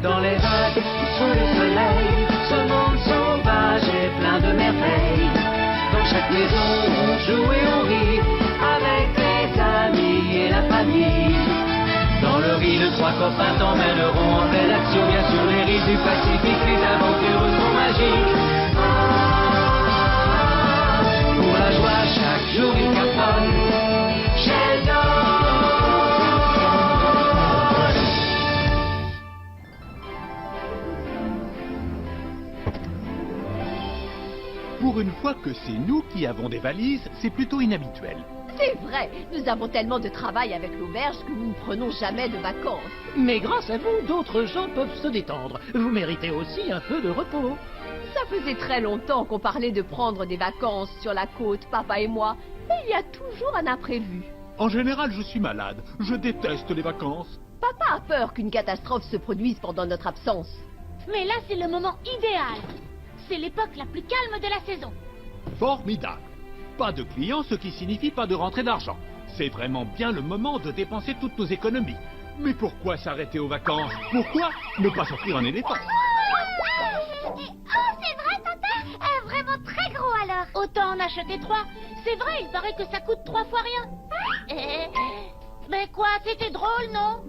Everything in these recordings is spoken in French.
Dans les vagues, sous le soleil, ce monde sauvage est plein de merveilles. Dans chaque maison, on joue et on rit, avec les amis et la famille. Dans le riz, de trois copains t'emmèneront en belle action. Bien sûr, les rives du Pacifique, les aventures sont magiques. Pour la joie, chaque jour il cartonne. Sheldon. Pour une fois que c'est nous qui avons des valises, c'est plutôt inhabituel. C'est vrai, nous avons tellement de travail avec l'auberge que nous ne prenons jamais de vacances. Mais grâce à vous, d'autres gens peuvent se détendre. Vous méritez aussi un peu de repos. Ça faisait très longtemps qu'on parlait de prendre des vacances sur la côte, papa et moi. Et il y a toujours un imprévu. En général, je suis malade. Je déteste les vacances. Papa a peur qu'une catastrophe se produise pendant notre absence. Mais là, c'est le moment idéal. C'est l'époque la plus calme de la saison. Formidable. Pas de clients, ce qui signifie pas de rentrée d'argent. C'est vraiment bien le moment de dépenser toutes nos économies. Mais pourquoi s'arrêter aux vacances? Pourquoi ne pas s'offrir un éléphant? Oh, c'est vrai, Tata? Vraiment très gros alors. Autant en acheter 3. C'est vrai, il paraît que ça coûte 3 fois rien. Mais quoi, c'était drôle, non?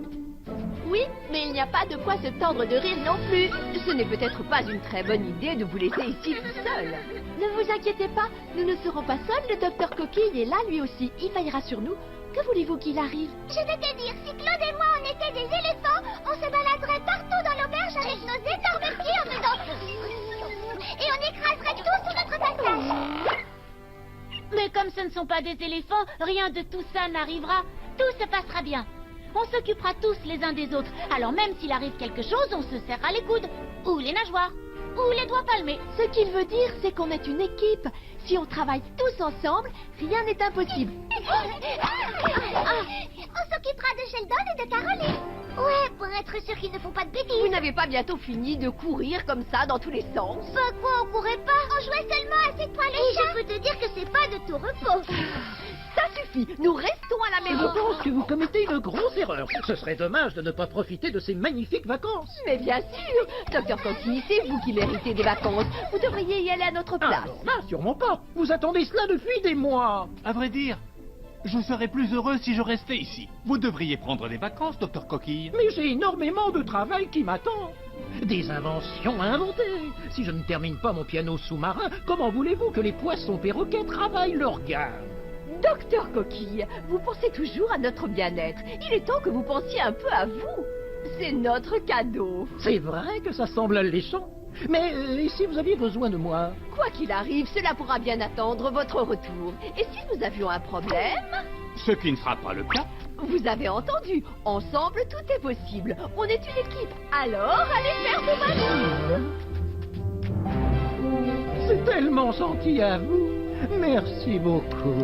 Oui, mais il n'y a pas de quoi se tordre de rire non plus. Ce n'est peut-être pas une très bonne idée de vous laisser ici tout seul. Ne vous inquiétez pas, nous ne serons pas seuls. Le docteur Coquille est là lui aussi. Il veillera sur nous. Que voulez-vous qu'il arrive? Je vais te dire, si Claude et moi on était des éléphants, on se baladerait partout dans l'auberge avec nos énormes pieds en dedans. Et on écraserait tout sous notre passage. Mais comme ce ne sont pas des éléphants, rien de tout ça n'arrivera. Tout se passera bien. On s'occupera tous les uns des autres. Alors même s'il arrive quelque chose, on se serrera les coudes. Ou les nageoires. Ou les doigts palmés. Ce qu'il veut dire, c'est qu'on est une équipe. Si on travaille tous ensemble, rien n'est impossible. On s'occupera de Sheldon et de Caroline. Ouais, pour être sûr qu'ils ne font pas de bêtises. Vous n'avez pas bientôt fini de courir comme ça dans tous les sens? Bah quoi, on courait pas. On jouait seulement à cette toile et je peux te dire que c'est pas de tout repos. Ça suffit, nous restons à la Je maison. pense que vous commettez une grosse erreur. Ce serait dommage de ne pas profiter de ces magnifiques vacances. Mais bien sûr, docteur Coquille, c'est vous qui méritez des vacances. Vous devriez y aller à notre place. Ah non, là, sûrement pas. Vous attendez cela depuis des mois. À vrai dire, je serais plus heureux si je restais ici. Vous devriez prendre des vacances, docteur Coquille. Mais j'ai énormément de travail qui m'attend. Des inventions à inventer. Si je ne termine pas mon piano sous-marin, comment voulez-vous que les poissons perroquets travaillent leur gamme? Docteur Coquille, vous pensez toujours à notre bien-être. Il est temps que vous pensiez un peu à vous. C'est notre cadeau. C'est vrai que ça semble alléchant. Mais et si vous aviez besoin de moi? Quoi qu'il arrive, cela pourra bien attendre votre retour. Et si nous avions un problème? Ce qui ne sera pas le cas. Vous avez entendu, ensemble tout est possible. On est une équipe, alors allez faire vos valises. C'est tellement gentil à vous. Merci beaucoup.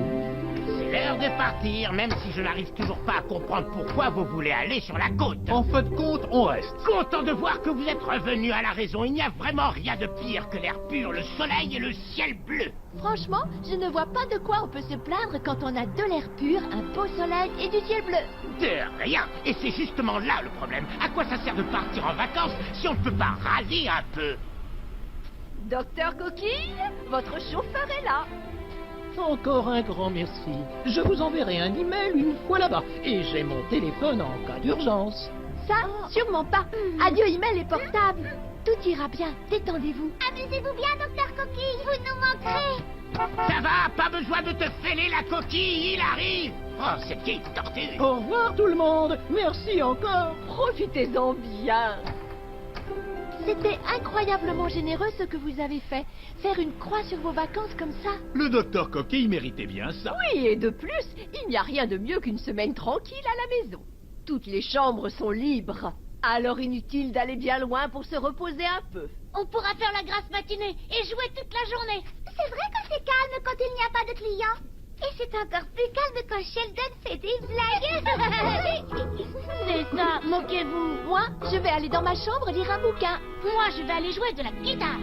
C'est l'heure de partir, même si je n'arrive toujours pas à comprendre pourquoi vous voulez aller sur la côte. En fin de compte, on reste. Content de voir que vous êtes revenu à la raison. Il n'y a vraiment rien de pire que l'air pur, le soleil et le ciel bleu. Franchement, je ne vois pas de quoi on peut se plaindre quand on a de l'air pur, un beau soleil et du ciel bleu. De rien. Et c'est justement là le problème. À quoi ça sert de partir en vacances si on ne peut pas râler un peu? Docteur Coquille, votre chauffeur est là. Encore un grand merci. Je vous enverrai un email une fois là-bas. Et j'ai mon téléphone en cas d'urgence. Ça, sûrement pas. Adieu email et portable. Tout ira bien, détendez-vous. Amusez-vous bien, docteur Coquille, vous nous manquerez. Ça va, pas besoin de te fêler la coquille, il arrive. Oh, cette vieille tortue. Au revoir tout le monde. Merci encore. Profitez-en bien. C'était incroyablement généreux ce que vous avez fait. Faire une croix sur vos vacances comme ça. Le docteur Coquille méritait bien ça. Oui, et de plus, il n'y a rien de mieux qu'une semaine tranquille à la maison. Toutes les chambres sont libres. Alors inutile d'aller bien loin pour se reposer un peu. On pourra faire la grasse matinée et jouer toute la journée. C'est vrai que c'est calme quand il n'y a pas de clients. Et c'est encore plus calme quand Sheldon fait des blagues. C'est ça, moquez-vous. Moi, je vais aller dans ma chambre lire un bouquin. Moi, je vais aller jouer de la guitare.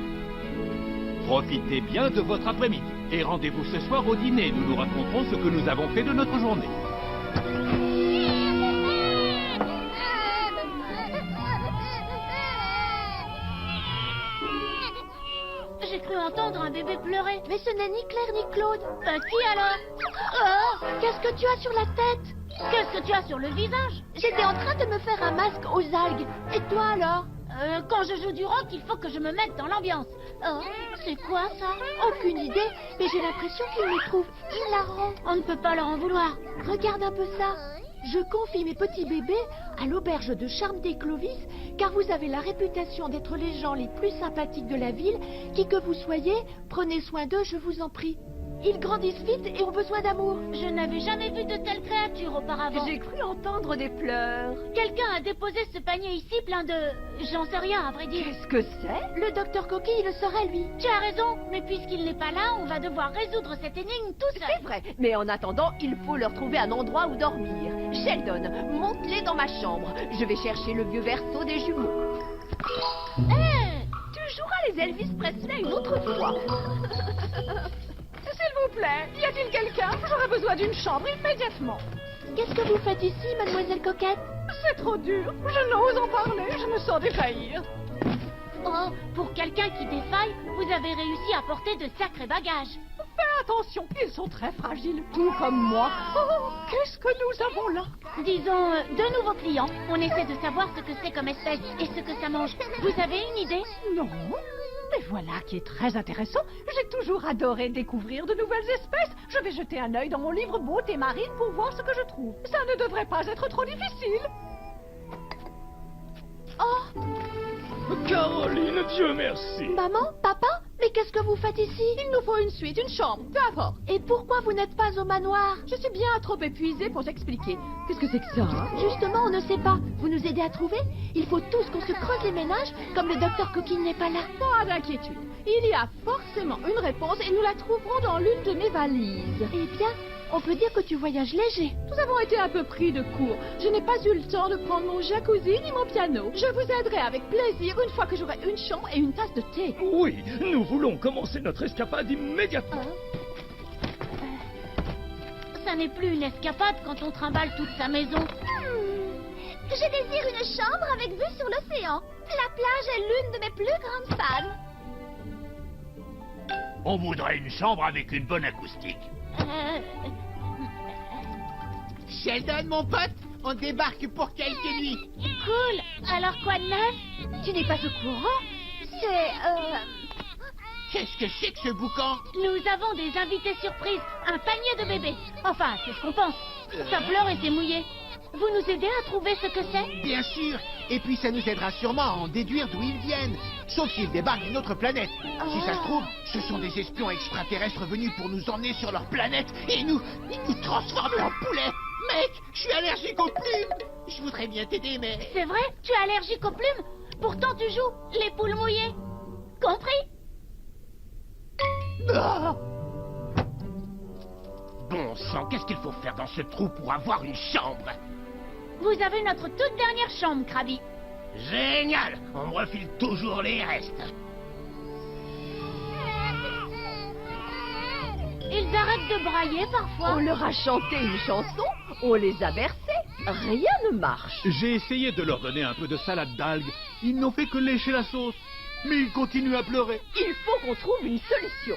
Profitez bien de votre après-midi. Et rendez-vous ce soir au dîner. Nous nous raconterons ce que nous avons fait de notre journée. entendre un bébé pleurer. Mais ce n'est ni Claire ni Claude. Qui alors? Oh, Qu'est-ce que tu as sur la tête? qu'est-ce que tu as sur le visage? J'étais en train de me faire un masque aux algues. Et toi alors? Quand je joue du rock, il faut que je me mette dans l'ambiance. Oh, c'est quoi ça? Aucune idée, mais j'ai l'impression qu'il me trouve hilarant. On ne peut pas leur en vouloir. Regarde un peu ça. Je confie mes petits bébés à l'auberge de charme des Clovis, car vous avez la réputation d'être les gens les plus sympathiques de la ville. Qui que vous soyez, prenez soin d'eux, je vous en prie. Ils grandissent vite et ont besoin d'amour. Je n'avais jamais vu de telles créatures auparavant. J'ai cru entendre des pleurs. Quelqu'un a déposé ce panier ici plein de... J'en sais rien, à vrai dire. Qu'est-ce que c'est? Le docteur Coquille le saurait, lui. Tu as raison, mais puisqu'il n'est pas là, on va devoir résoudre cette énigme tout seul. C'est vrai, mais en attendant, il faut leur trouver un endroit où dormir. Sheldon, monte-les dans ma chambre. Je vais chercher le vieux verso des jumeaux. Tu joueras les Elvis Presley une autre fois. S'il vous plaît, y a-t-il quelqu'un? J'aurais besoin d'une chambre immédiatement. Qu'est-ce que vous faites ici, mademoiselle Coquette? C'est trop dur. Je n'ose en parler. Je me sens défaillir. Oh, pour quelqu'un qui défaille, vous avez réussi à porter de sacrés bagages. Fais attention, ils sont très fragiles, tout comme moi. Oh, qu'est-ce que nous avons là? Disons, de nouveaux clients. On essaie de savoir ce que c'est comme espèce et ce que ça mange. Vous avez une idée? Non. Mais voilà qui est très intéressant. J'ai toujours adoré découvrir de nouvelles espèces. Je vais jeter un œil dans mon livre Beauté marine pour voir ce que je trouve. Ça ne devrait pas être trop difficile. Oh, Caroline, Dieu merci. maman, papa, mais qu'est-ce que vous faites ici? Il nous faut une suite, une chambre, peu importe. Et pourquoi vous n'êtes pas au manoir? Je suis bien trop épuisée pour t'expliquer. Qu'est-ce que c'est que ça, hein? Justement, on ne sait pas. Vous nous aidez à trouver? Il faut tous qu'on se creuse les ménages, comme le docteur Coquille n'est pas là. Pas d'inquiétude. Il y a forcément une réponse et nous la trouverons dans l'une de mes valises. Eh bien, on peut dire que tu voyages léger. Nous avons été un peu pris de court. Je n'ai pas eu le temps de prendre mon jacuzzi ni mon piano. Je vous aiderai avec plaisir une fois que j'aurai une chambre et une tasse de thé. Oui, nous voulons commencer notre escapade immédiatement. Ça n'est plus une escapade quand on trimballe toute sa maison. Je désire une chambre avec vue sur l'océan. La plage est l'une de mes plus grandes fans. On voudrait une chambre avec une bonne acoustique. Sheldon, mon pote, on débarque pour quelques nuits. Cool. Alors quoi de neuf? Tu n'es pas au courant? C'est, Qu'est-ce que c'est que ce boucan? Nous avons des invités surprises. Un panier de bébés. Enfin, c'est ce qu'on pense. Ça pleure et c'est mouillé. Vous nous aidez à trouver ce que c'est? Bien sûr. Et puis ça nous aidera sûrement à en déduire d'où ils viennent. Sauf s'ils débarquent d'une autre planète. Si ça se trouve, ce sont des espions extraterrestres venus pour nous emmener sur leur planète et nous transformer en poulet. Mec, je suis allergique aux plumes. Je voudrais bien t'aider, mais... C'est vrai? Tu es allergique aux plumes? Pourtant tu joues les poules mouillées. Compris? Ah, Bon sang, qu'est-ce qu'il faut faire dans ce trou pour avoir une chambre? Vous avez notre toute dernière chambre, Krabby. Génial! On me refile toujours les restes. Ils arrêtent de brailler parfois. on leur a chanté une chanson, on les a bercés. Rien ne marche. J'ai essayé de leur donner un peu de salade d'algues. Ils n'ont fait que lécher la sauce. Mais ils continuent à pleurer. Il faut qu'on trouve une solution.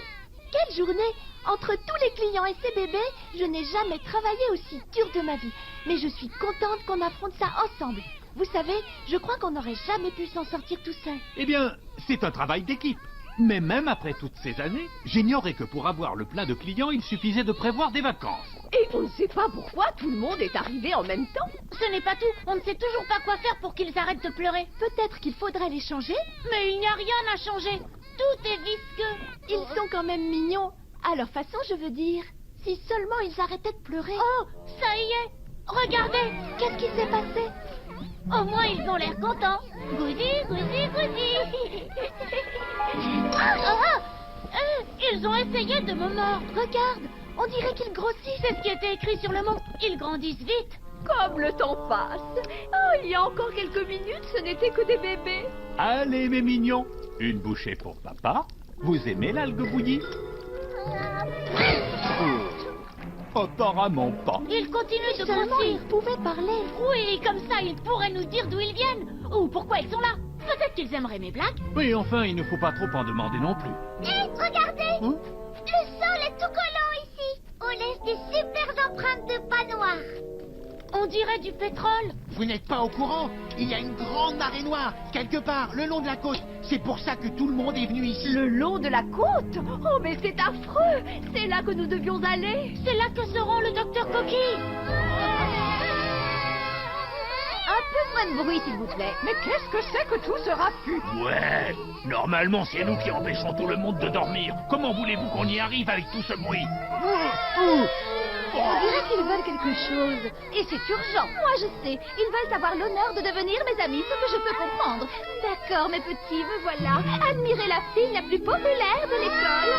Quelle journée! Entre tous les clients et ces bébés, je n'ai jamais travaillé aussi dur de ma vie. Mais je suis contente qu'on affronte ça ensemble. Vous savez, je crois qu'on n'aurait jamais pu s'en sortir tout seul. Eh bien, c'est un travail d'équipe. Mais même après toutes ces années, j'ignorais que pour avoir le plein de clients, il suffisait de prévoir des vacances. Et on ne sait pas pourquoi tout le monde est arrivé en même temps. Ce n'est pas tout. On ne sait toujours pas quoi faire pour qu'ils arrêtent de pleurer. Peut-être qu'il faudrait les changer. Mais il n'y a rien à changer. Tout est visqueux. Ils sont quand même mignons. À leur façon, je veux dire. Si seulement ils arrêtaient de pleurer. Oh, ça y est. Regardez. Qu'est-ce qui s'est passé? Au moins, ils ont l'air contents. Gousi, gousi, gousi. Ils ont essayé de me mordre. Regarde, on dirait qu'ils grossissent. C'est ce qui était écrit sur le mot. Ils grandissent vite. Comme le temps passe. Oh, il y a encore quelques minutes, ce n'était que des bébés. Allez, mes mignons, une bouchée pour papa. Vous aimez l'algue bouillie? Apparemment pas. Ils continuent de Seulement grossir. ils pouvaient parler. Oui, comme ça, ils pourraient nous dire d'où ils viennent. Ou pourquoi ils sont là. Peut-être qu'ils aimeraient mes blagues. Oui, enfin, il ne faut pas trop en demander non plus. Hé, regardez! Le sol est tout collant ici. On laisse des super empreintes de pas noirs. On dirait du pétrole. Vous n'êtes pas au courant? Il y a une grande marée noire, quelque part, le long de la côte. C'est pour ça que tout le monde est venu ici. Le long de la côte? Oh, mais c'est affreux! C'est là que nous devions aller! C'est là que se rend le docteur Coquille. Un peu moins de bruit, s'il vous plaît. Mais qu'est-ce que c'est que tout ce raffut? Ouais, normalement, c'est nous qui empêchons tout le monde de dormir. Comment voulez-vous qu'on y arrive avec tout ce bruit? On dirait qu'ils veulent quelque chose. Et c'est urgent. Moi, je sais. Ils veulent avoir l'honneur de devenir mes amis, ce que je peux comprendre. D'accord, mes petits, me voilà. Admirez la fille la plus populaire de l'école.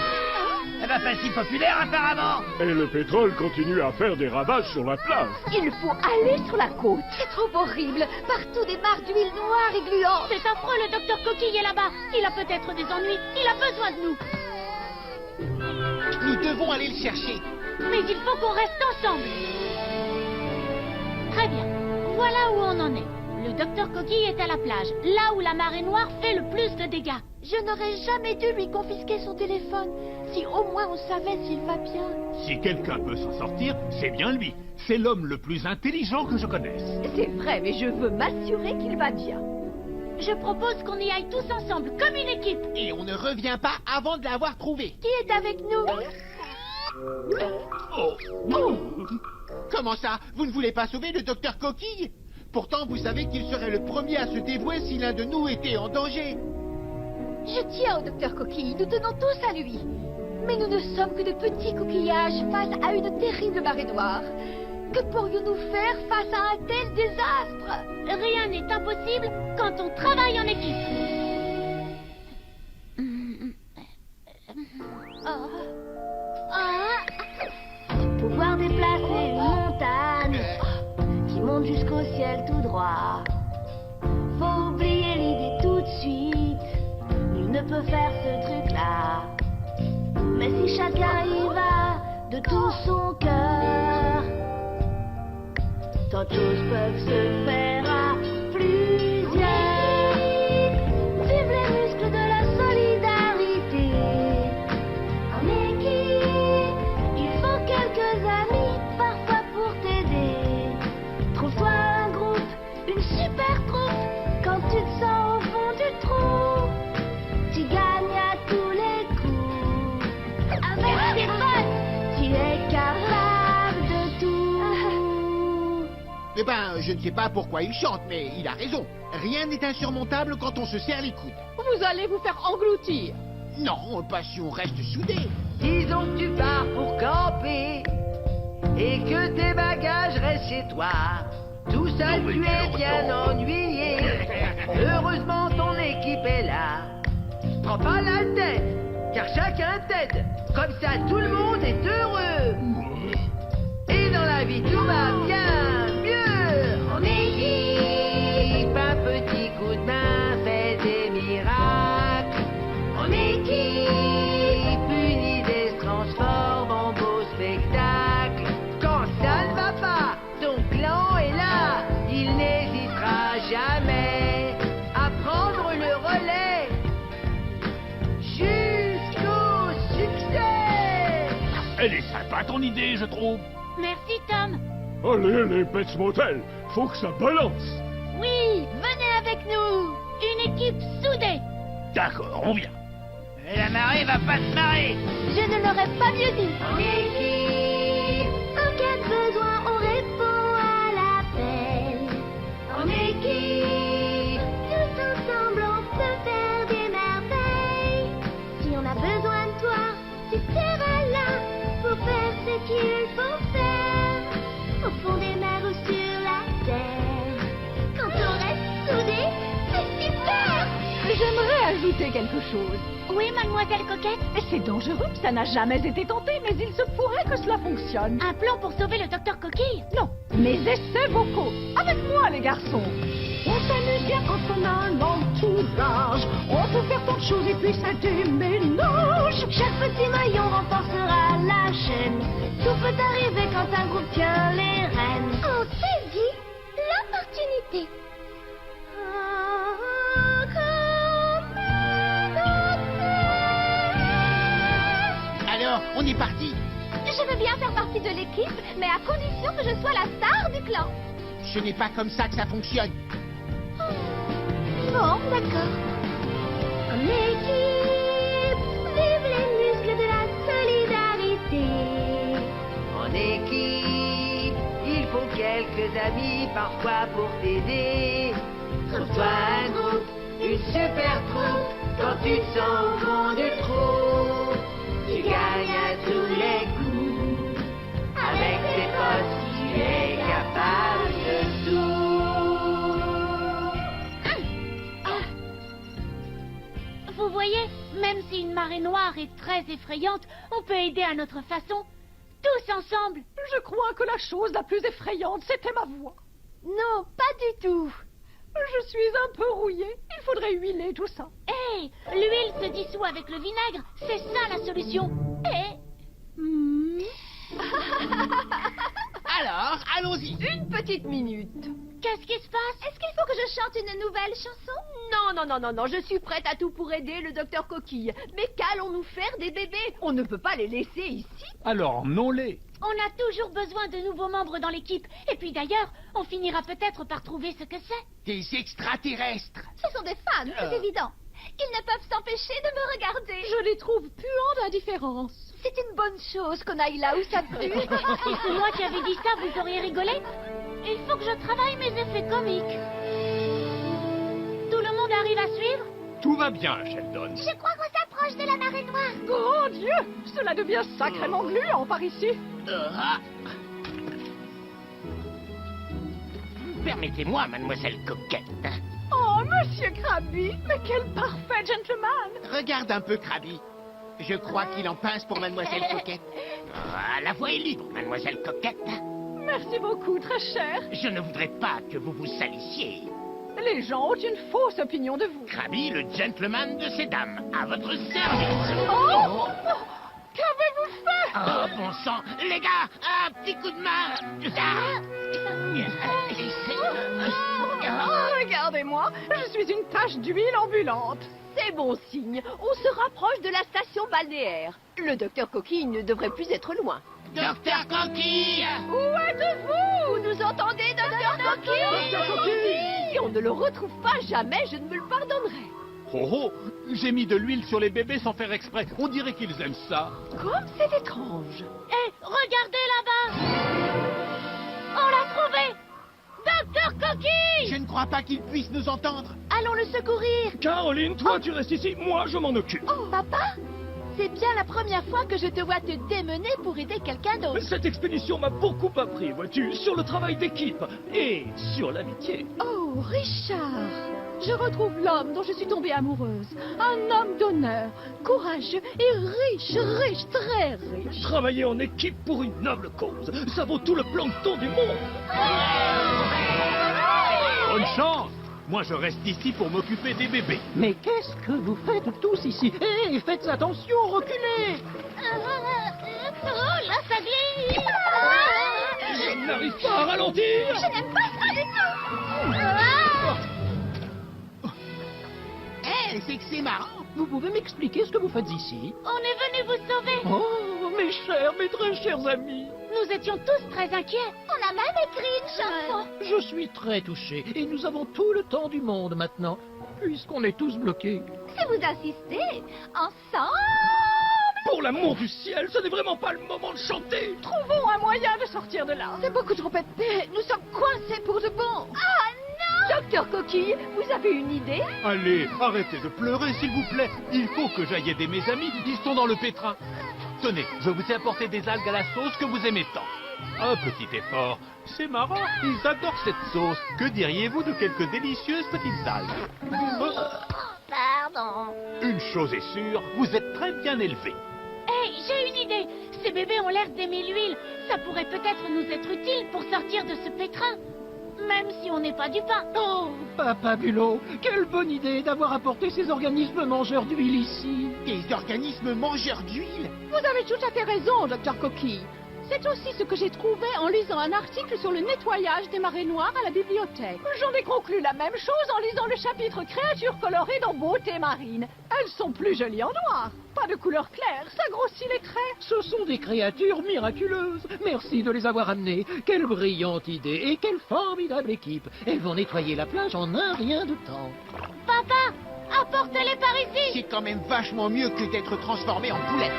Elle va pas si populaire, apparemment. Et le pétrole continue à faire des ravages sur la plage. Il faut aller sur la côte. C'est trop horrible. Partout des marques d'huile noire et gluante. C'est affreux, le docteur Coquille est là-bas. Il a peut-être des ennuis. Il a besoin de nous. Nous devons aller le chercher. Mais il faut qu'on reste ensemble. Très bien. Voilà où on en est. Le docteur Coquille est à la plage, là où la marée noire fait le plus de dégâts. Je n'aurais jamais dû lui confisquer son téléphone. Si au moins on savait s'il va bien. Si quelqu'un peut s'en sortir, c'est bien lui. C'est l'homme le plus intelligent que je connaisse. C'est vrai, mais je veux m'assurer qu'il va bien. Je propose qu'on y aille tous ensemble, comme une équipe. Et on ne revient pas avant de l'avoir trouvé. Qui est avec nous? Comment ça? Vous ne voulez pas sauver le docteur Coquille? Pourtant, vous savez qu'il serait le premier à se dévouer si l'un de nous était en danger. Je tiens au docteur Coquille, nous tenons tous à lui. Mais nous ne sommes que de petits coquillages face à une terrible marée noire. Que pourrions-nous faire face à un tel désastre? Rien n'est impossible quand on travaille en équipe. Pouvoir déplacer une montagne qui monte jusqu'au ciel tout droit. Faut oublier l'idée tout de suite. Nul ne peut faire ce truc-là. Mais si chacun y va de tout son cœur, tant tous peuvent se faire à plusieurs. Vive les muscles de la solidarité. En équipe, il faut quelques amis parfois pour t'aider. Trouve-toi un groupe, une super troupe. Quand tu te sens au fond du trou, tu gagnes à tous les coups. Avec tes potes, tu es capable de tout. Eh ben, je ne sais pas pourquoi il chante, mais il a raison. Rien n'est insurmontable quand on se serre les coudes. Vous allez vous faire engloutir. Non, pas si on reste soudés. Disons que tu pars pour camper et que tes bagages restent chez toi. Tout seul, tu es bien ennuyé. Heureusement, ton équipe est là. Prends pas la tête, car chacun t'aide. Comme ça, tout le monde est heureux. Et dans la vie, tout va bien mieux. En équipe, un petit coup de main fait des miracles. En équipe, une idée se transforme en beau spectacle. Quand ça ne va pas, ton clan est là. Il n'hésitera jamais à prendre le relais jusqu'au succès. Elle est sympa ton idée, je trouve. Merci, Tom. Allez, les Pets Motel, faut que ça balance. Oui, venez avec nous. Une équipe soudée. D'accord, on vient. Et la marée va pas se marrer. Je ne l'aurais pas mieux dit. En équipe, En cas de besoin, on répond à l'appel. en équipe, Tous ensemble, on peut faire des merveilles. Si on a besoin de toi, tu seras là pour faire ce qu'il faut faire. Au fond des mers ou sur la terre. Quand on reste soudés, c'est super. J'aimerais ajouter quelque chose. Oui, mademoiselle Coquette. C'est dangereux, ça n'a jamais été tenté, mais il se pourrait que cela fonctionne. Un plan pour sauver le docteur Coquille. Non, mes essais vocaux. Avec moi, les garçons. On s'amuse bien quand on a un entourage. On peut faire tant de choses et puis ça déménage. Chaque petit maillon renforcera la chaîne. Tout peut arriver quand un groupe tient les rênes. On saisit l'opportunité. Oh, l'équipe, mais à condition que je sois la star du clan. Ce n'est pas comme ça que ça fonctionne. Bon, d'accord. En équipe, vive les muscles de la solidarité. En équipe, il faut quelques amis parfois pour t'aider. Trouve-toi un groupe, une super troupe, quand tu te sens au fond du trou. Tu gagnes à tous les coups. Avec tes potes, tu es capable de tout. Vous voyez, même si une marée noire est très effrayante, on peut aider à notre façon, tous ensemble. Je crois que la chose la plus effrayante, c'était ma voix. Non, pas du tout. Je suis un peu rouillée. Il faudrait huiler tout ça. Hé, l'huile se dissout avec le vinaigre. C'est ça la solution. Et... Alors, allons-y. Une petite minute. Qu'est-ce qui se passe? Est-ce qu'il faut que je chante une nouvelle chanson? Non, je suis prête à tout pour aider le docteur Coquille. Mais qu'allons-nous faire des bébés? On ne peut pas les laisser ici. Alors emmenons-les. On a toujours besoin de nouveaux membres dans l'équipe. Et puis d'ailleurs, on finira peut-être par trouver ce que c'est. Des extraterrestres. Ce sont des fans, c'est évident. Ils ne peuvent s'empêcher de me regarder. Je les trouve puants d'indifférence. C'est une bonne chose qu'on aille là où ça pue. Si c'est moi qui avais dit ça, vous auriez rigolé. Il faut que je travaille mes effets comiques. Tout le monde arrive à suivre? Tout va bien, Sheldon. Je crois qu'on s'approche de la marée noire. Grand Dieu, cela devient sacrément gluant par ici. Permettez-moi, mademoiselle Coquette. Oh, Monsieur Krabby, mais quel parfait gentleman. Regarde un peu, Krabby. Je crois qu'il en pince pour mademoiselle Coquette. La voie est libre, mademoiselle Coquette. Merci beaucoup, très cher. Je ne voudrais pas que vous vous salissiez. Les gens ont une fausse opinion de vous. Krabby, le gentleman de ces dames, à votre service. Oh, qu'avez-vous fait? Oh, bon sang. Les gars, un petit coup de main. Regardez-moi, je suis une tache d'huile ambulante. C'est bon signe. On se rapproche de la station balnéaire. Le docteur Coquille ne devrait plus être loin. Docteur Coquille! Où êtes-vous? Vous nous entendez, docteur Coquille? Docteur Coquille! Si on ne le retrouve pas jamais, je ne me le pardonnerai. Oh, j'ai mis de l'huile sur les bébés sans faire exprès. On dirait qu'ils aiment ça. Comme c'est étrange. Hé, regardez là-bas. On l'a trouvé. Docteur Coquille! Je ne crois pas qu'il puisse nous entendre. Allons le secourir. Caroline, toi tu restes ici, moi je m'en occupe. Oh, papa? C'est bien la première fois que je te vois te démener pour aider quelqu'un d'autre. Cette expédition m'a beaucoup appris, vois-tu, sur le travail d'équipe et sur l'amitié. Oh, Richard, je retrouve l'homme dont je suis tombée amoureuse. Un homme d'honneur, courageux et riche, très riche. Travailler en équipe pour une noble cause, ça vaut tout le plancton du monde. Bonne chance. Moi, je reste ici pour m'occuper des bébés. Mais qu'est-ce que vous faites tous ici? Hé, faites attention, reculez! Oh, là, ça glisse. Je n'arrive pas à ralentir. Je n'aime pas ça du tout. Eh, c'est que c'est marrant. Vous pouvez m'expliquer ce que vous faites ici? On est venu vous sauver. Oh, mes chers, mes très chers amis! Nous étions tous très inquiets. On a même écrit une chanson. Je suis très touché, et nous avons tout le temps du monde maintenant, puisqu'on est tous bloqués. Si vous insistez, ensemble... Pour l'amour du ciel, ce n'est vraiment pas le moment de chanter. Trouvons un moyen de sortir de là. C'est beaucoup trop épais. Nous sommes coincés pour de bon. Ah non! Docteur Coquille, vous avez une idée? Allez, arrêtez de pleurer, s'il vous plaît. Il faut que j'aille aider mes amis. Ils sont dans le pétrin. Tenez, je vous ai apporté des algues à la sauce que vous aimez tant. Un petit effort. C'est marrant, ils adorent cette sauce. Que diriez-vous de quelques délicieuses petites algues? Pardon. Une chose est sûre, vous êtes très bien élevés. Hey, j'ai une idée. Ces bébés ont l'air d'aimer l'huile. Ça pourrait peut-être nous être utile pour sortir de ce pétrin. Même si on n'est pas du pain. Oh, Papa Bulot, quelle bonne idée d'avoir apporté ces organismes mangeurs d'huile ici. Des organismes mangeurs d'huile. Vous avez tout à fait raison, docteur Coquille. C'est aussi ce que j'ai trouvé en lisant un article sur le nettoyage des marées noires à la bibliothèque. J'en ai conclu la même chose en lisant le chapitre créatures colorées dans Beauté marine. Elles sont plus jolies en noir. Pas de couleur claire, ça grossit les traits. Ce sont des créatures miraculeuses. Merci de les avoir amenées. Quelle brillante idée et quelle formidable équipe. Elles vont nettoyer la plage en un rien de temps. Papa, apportez-les par ici. C'est quand même vachement mieux que d'être transformé en poulet.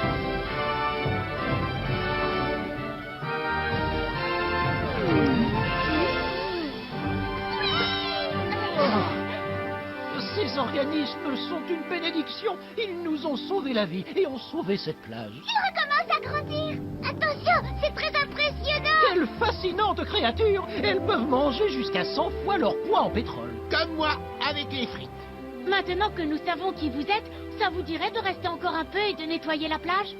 Ces organismes sont une bénédiction. Ils nous ont sauvé la vie et ont sauvé cette plage. Il recommence à grandir. Attention, c'est très impressionnant. Quelles fascinantes créatures. Elles peuvent manger jusqu'à 100 fois leur poids en pétrole. Comme moi, avec les frites. Maintenant que nous savons qui vous êtes, ça vous dirait de rester encore un peu et de nettoyer la plage?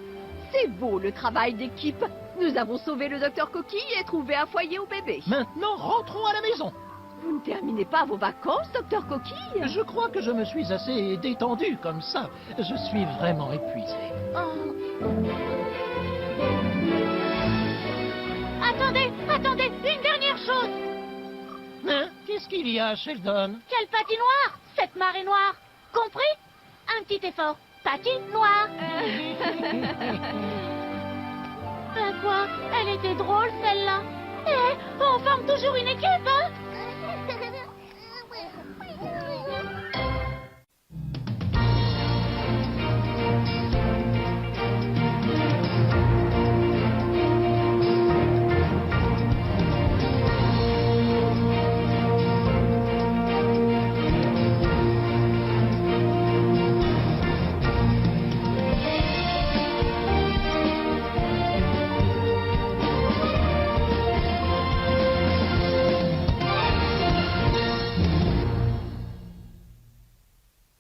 C'est beau le travail d'équipe. Nous avons sauvé le docteur Coquille et trouvé un foyer au bébé. Maintenant, rentrons à la maison. Vous ne terminez pas vos vacances, docteur Coquille? Je crois que je me suis assez détendu comme ça. Je suis vraiment épuisé. Attendez, une dernière chose. Hein? Qu'est-ce qu'il y a, Sheldon? Quelle patinoire, cette marée noire. Compris? Un petit effort. Patinoire. Ben quoi? Elle était drôle, celle-là. Eh, on forme toujours une équipe, hein?